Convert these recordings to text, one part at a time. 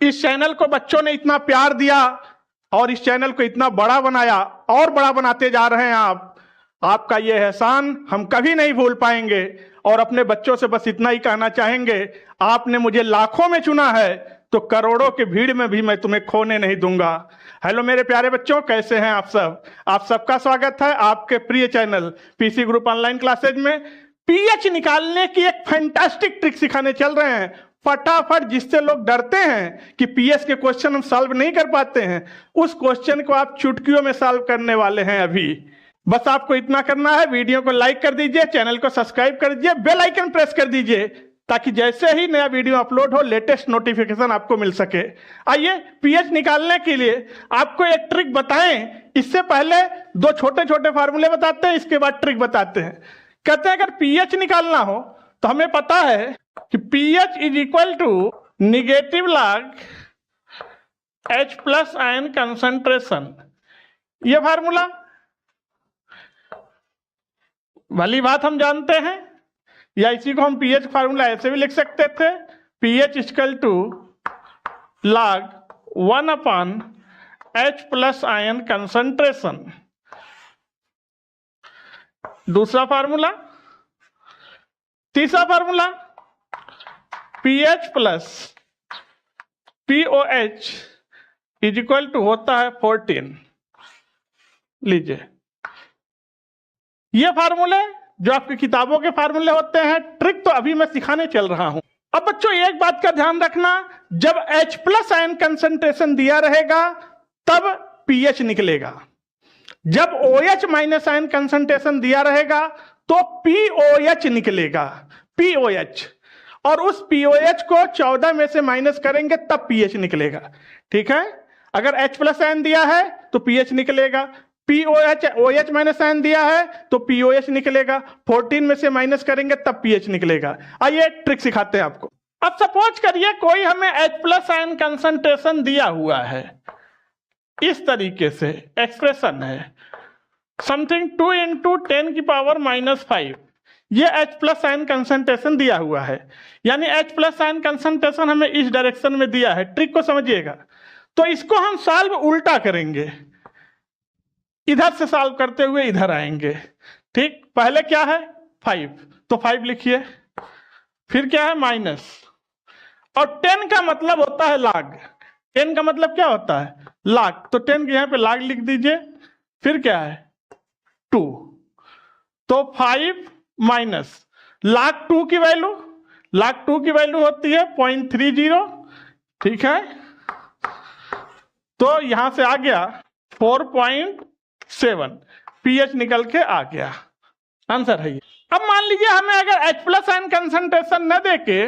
इस चैनल को बच्चों ने इतना प्यार दिया और इस चैनल को इतना बड़ा बनाया और बड़ा बनाते जा रहे हैं आप। आपका ये एहसान हम कभी नहीं भूल पाएंगे और अपने बच्चों से बस इतना ही कहना चाहेंगे, आपने मुझे लाखों में चुना है तो करोड़ों की भीड़ में भी मैं तुम्हें खोने नहीं दूंगा। हेलो मेरे प्यारे बच्चों, कैसे हैं आप सब? आप सबका स्वागत है आपके प्रिय channel PC group online classes में। पीएच निकालने की एक फैंटास्टिक ट्रिक सिखाने चल रहे हैं फटाफट, जिससे लोग डरते हैं कि पीएच के क्वेश्चन हम सॉल्व नहीं कर पाते हैं, उस क्वेश्चन को आप चुटकियों में सॉल्व करने वाले हैं अभी। बस आपको इतना करना है, वीडियो को लाइक कर दीजिए, चैनल को सब्सक्राइब कर दीजिए, बेल आइकन प्रेस कर दीजिए ताकि जैसे ही नया वीडियो अपलोड हो लेटेस्ट नोटिफिकेशन आपको मिल सके। आइए पीएच निकालने के लिए आपको एक ट्रिक बताएं। इससे पहले दो छोटे छोटे फार्मूले बताते हैं, इसके बाद ट्रिक बताते हैं। कहते हैं अगर पीएच निकालना हो तो हमें पता है कि pH is equal to negative log H plus ion concentration. ये फार्मूला वाली बात हम जानते हैं, या इसी को हम पीएच फार्मूला ऐसे भी लिख सकते थे, pH equal to log 1 upon H plus ion concentration. दूसरा फार्मूला, तीसरा formula pH plus POH is equal to होता है 14। लीजिए ये फार्मूले जो आपकी किताबों के फार्मूले होते हैं, ट्रिक तो अभी मैं सिखाने चल रहा हूं। अब बच्चों एक बात का ध्यान रखना, जब H प्लस आयन कंसंट्रेशन दिया रहेगा तब पीएच निकलेगा, जब OH माइनस आयन कंसंट्रेशन दिया रहेगा तो POH निकलेगा, POH। और उस POH को 14 में से माइनस करेंगे तब पीएच निकलेगा। ठीक है, अगर H प्लस आयन दिया है तो पीएच निकलेगा, OH माइनस आयन दिया है तो POH निकलेगा, 14 में से माइनस करेंगे तब पीएच निकलेगा। आइए ट्रिक सिखाते हैं आपको। अब सपोज करिए कोई हमें H प्लस आयन कंसंट्रेशन दिया हुआ है, इस तरीके से एक्सप्रेशन है समथिंग 2 इंटू 10 की पावर -5। ये H प्लस आयन कंसंट्रेशन दिया हुआ है, यानी H प्लस आयन कंसंट्रेशन हमें इस डायरेक्शन में दिया है। ट्रिक को समझिएगा, तो इसको हम सॉल्व उल्टा करेंगे, इधर से सॉल्व करते हुए इधर आएंगे। ठीक, पहले क्या है 5, तो 5 लिखिए, फिर क्या है माइनस, और 10 का मतलब होता है लॉग। 10 का मतलब क्या होता है? लॉग, तो 10 के यहाँ पे लॉग लिख दीजिए, फिर क्या है 2, तो 5 माइनस log 2 की वैल्यू, log 2 की वैल्यू होती है 0.30। ठीक है, तो यहां से आ गया 4.7, पीएच निकल के आ गया, आंसर है ये। अब मान लीजिए हमें अगर H प्लस आयन कंसंट्रेशन न देके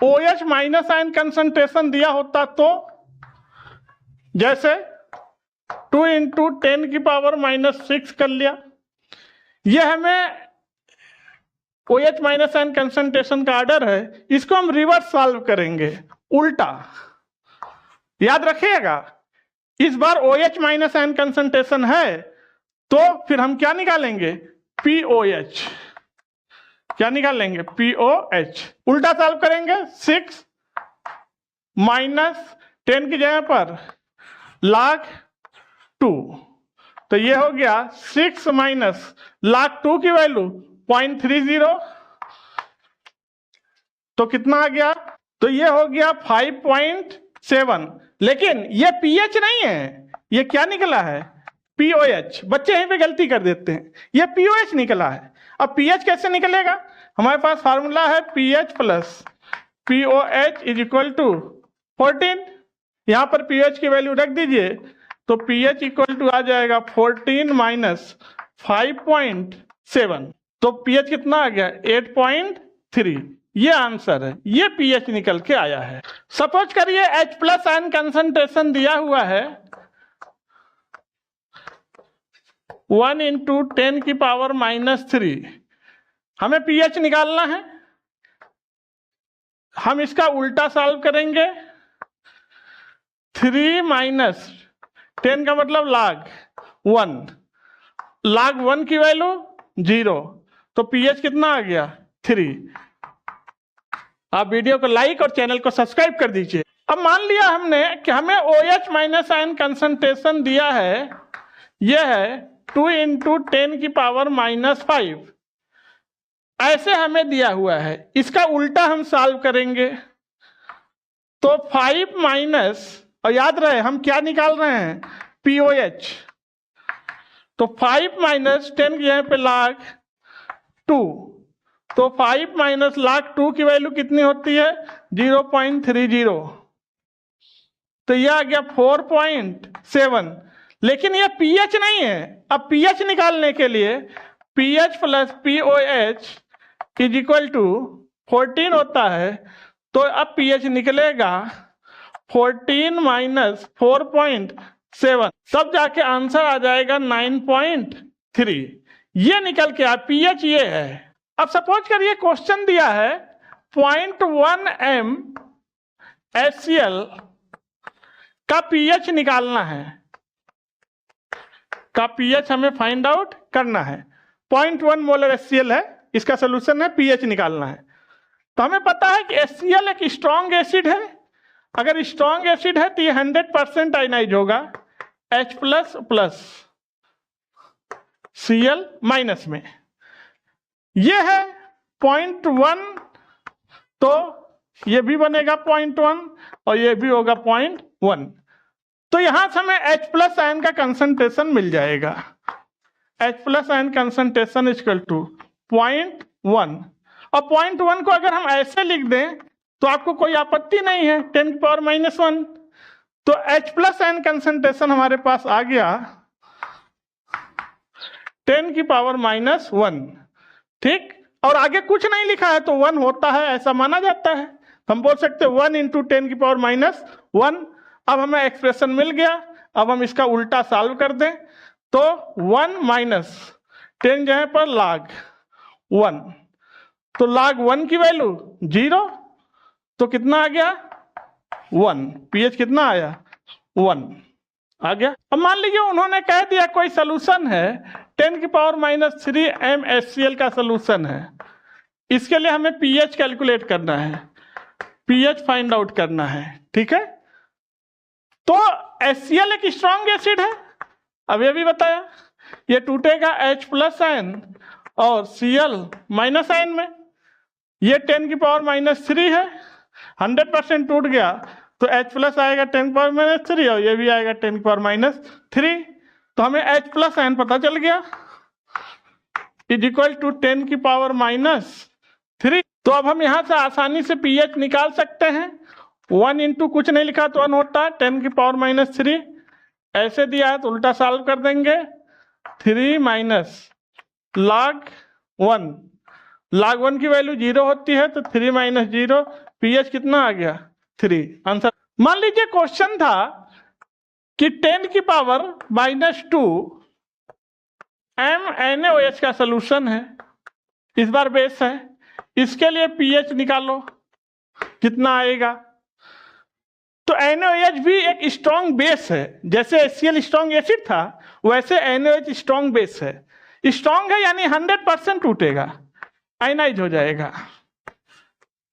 OH माइनस आयन कंसंट्रेशन दिया होता तो, जैसे 2 इंटू 10 की पावर -6 कर लिया। यह हमें OH माइनस आयन कंसंट्रेशन का ऑर्डर है, इसको हम रिवर्स सॉल्व करेंगे, उल्टा। याद रखिएगा, इस बार OH माइनस आयन कंसंट्रेशन है तो फिर हम क्या निकालेंगे? POH। क्या निकालेंगे? POH। उल्टा सॉल्व करेंगे, 6 माइनस 10 की जगह पर log 2, तो ये हो गया 6 माइनस log 2 की वैल्यू 0.30, तो कितना आ गया? तो ये हो गया 5.7। लेकिन ये पीएच नहीं है, ये क्या निकला है? POH। बच्चे यहीं पे गलती कर देते हैं, ये POH निकला है। अब पीएच कैसे निकलेगा? हमारे पास फार्मूला है pH plus POH is equal to 14। यहां पर पीएच की वैल्यू रख दीजिए, तो पीएच इक्वल टू आ जाएगा 14 माइनस 5.7, तो पीएच कितना आ गया? 8.3। ये आंसर है, ये पीएच निकल के आया है। सपोज करिए H प्लस आयन कंसंट्रेशन दिया हुआ है 1 इंटू 10 की पावर -3। हमें पीएच निकालना है, हम इसका उल्टा सॉल्व करेंगे। 3 माइनस 10 का मतलब log 1, log 1 की वैल्यू 0, तो पीएच कितना आ गया? 3। आप वीडियो को लाइक और चैनल को सब्सक्राइब कर दीजिए। अब मान लिया हमने कि हमें OH माइनस आयन कंसंट्रेशन दिया है, यह है 2 × 10⁻⁻5, ऐसे हमें दिया हुआ है। इसका उल्टा हम सॉल्व करेंगे तो 5 माइनस, और याद रहे हम क्या निकाल रहे हैं, POH, तो 5 माइनस 10 की यहाँ पे log 2, तो 5 माइनस log 2 की वैल्यू कितनी होती है, 0.30, तो यह आ गया 4.7। लेकिन यह pH नहीं है। अब pH निकालने के लिए pH plus POH is equal to 14 होता है, तो अब pH निकलेगा 14 माइनस 4.7, तब जाके आंसर आ जाएगा 9.3। ये निकल के आ, pH ये है। अब सपोज करिए क्वेश्चन दिया है 0.1 m HCl का pH निकालना है, का pH हमें फाइंड आउट करना है। 0.1 मोलर HCl है, इसका सोल्यूशन है, pH निकालना है। तो हमें पता है कि HCl एक स्ट्रॉन्ग एसिड है। अगर स्ट्रॉन्ग एसिड है तो ये 100% आयनाइज होगा H प्लस Cl माइनस में। ये है 0.1, तो ये भी बनेगा 0.1 और ये भी होगा 0.1। तो यहां से हमें H प्लस आयन का कंसंट्रेशन मिल जाएगा। H plus ion concentration equal to 0.1, और 0.1 को अगर हम ऐसे लिख दें तो आपको कोई आपत्ति नहीं है, 10⁻⁻1। तो H प्लस आयन कंसंट्रेशन हमारे पास आ गया 10⁻⁻1, ठीक। और आगे कुछ नहीं लिखा है तो 1 होता है ऐसा माना जाता है। हम बोल सकते हैं 1 × 10⁻⁻1। अब हमें एक्सप्रेशन मिल गया। अब हम इसका उल्टा सॉल्व कर दें तो 1 माइनस 10 जगह पर log 1, तो log 1 की वैल्यू 0, तो कितना आ गया 1। pH कितना आया 1 आ गया। अब मान लीजिए उन्होंने कह दिया कोई सोल्यूशन है 10⁻³ m HCl का सोल्यूशन है। इसके लिए हमें pH कैलकुलेट करना है, pH फाइंड आउट करना है, ठीक है। तो HCl एक स्ट्रॉन्ग एसिड है, अब ये भी बताया, ये टूटेगा H प्लस आयन और Cl माइनस आयन में। ये 10⁻³ है, 100% टूट गया तो H प्लस आएगा 10⁻³ और ये भी आएगा 10⁻³ तो हमें H प्लस आयन पता चल गया इज इक्वल टू 10⁻³ तो अब हम यहां से आसानी से pH निकाल सकते हैं। 1 इंटू कुछ नहीं लिखा तो 1 होता है, 10⁻³ ऐसे दिया है तो उल्टा सॉल्व कर देंगे। 3 माइनस log 1, log 1 की वैल्यू 0 होती है तो 3 माइनस 0, pH कितना आ गया 3, आंसर। मान लीजिए क्वेश्चन था कि 10⁻⁻2 m NaOH का सोल्यूशन है, इस बार बेस है, इसके लिए pH निकालो कितना आएगा। तो NaOH भी एक स्ट्रॉन्ग बेस है, जैसे HCl स्ट्रॉन्ग एसिड था वैसे NaOH स्ट्रॉन्ग बेस है। स्ट्रॉन्ग है यानी 100% टूटेगा, आयनाइज हो जाएगा।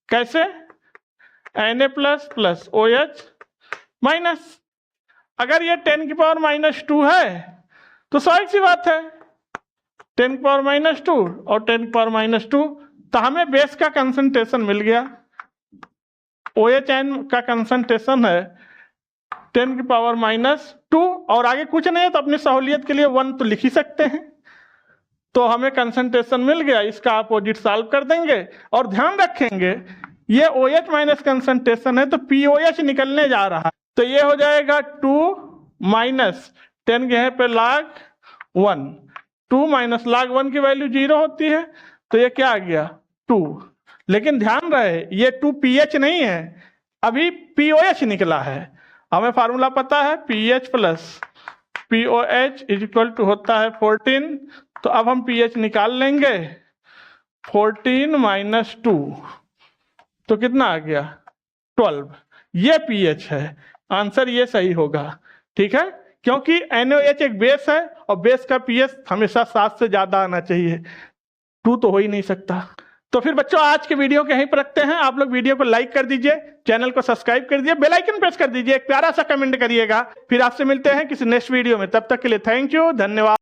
कैसे, Na plus plus OH minus. अगर ये 10⁻⁻2 है तो सही सी बात है, 10⁻⁻2 और 10⁻⁻2, तो हमें बेस का कंसंट्रेशन मिल गया। OH का कंसंट्रेशन है 10⁻⁻2 और आगे कुछ नहीं है तो अपनी सहूलियत के लिए 1 तो लिख ही सकते हैं। तो हमें कंसंट्रेशन मिल गया, इसका अपोजिट सॉल्व कर देंगे और ध्यान रखेंगे ये OH माइनस कंसंट्रेशन है तो POH निकलने जा रहा है, तो ये हो जाएगा 2 माइनस 10 के पे log 1, 2 माइनस log 1 की वैल्यू 0 होती है तो ये क्या आ गया 2। लेकिन ध्यान रहे ये 2 pH नहीं है, अभी POH निकला है। हमें फार्मूला पता है pH plus POH is equal to होता है 14, तो अब हम pH निकाल लेंगे 14 माइनस 2, तो कितना आ गया 12। ये pH है, आंसर ये सही होगा, ठीक है, क्योंकि NaOH एक बेस है और बेस का pH हमेशा 7 से ज्यादा आना चाहिए, 2 तो हो ही नहीं सकता। तो फिर बच्चों आज के वीडियो को यहीं पर रखते हैं। आप लोग वीडियो को लाइक कर दीजिए चैनल को सब्सक्राइब कर दीजिए, बेल आइकन प्रेस कर दीजिए, एक प्यारा सा कमेंट करिएगा। फिर आपसे मिलते हैं किसी नेक्स्ट वीडियो में, तब तक के लिए थैंक यू, धन्यवाद।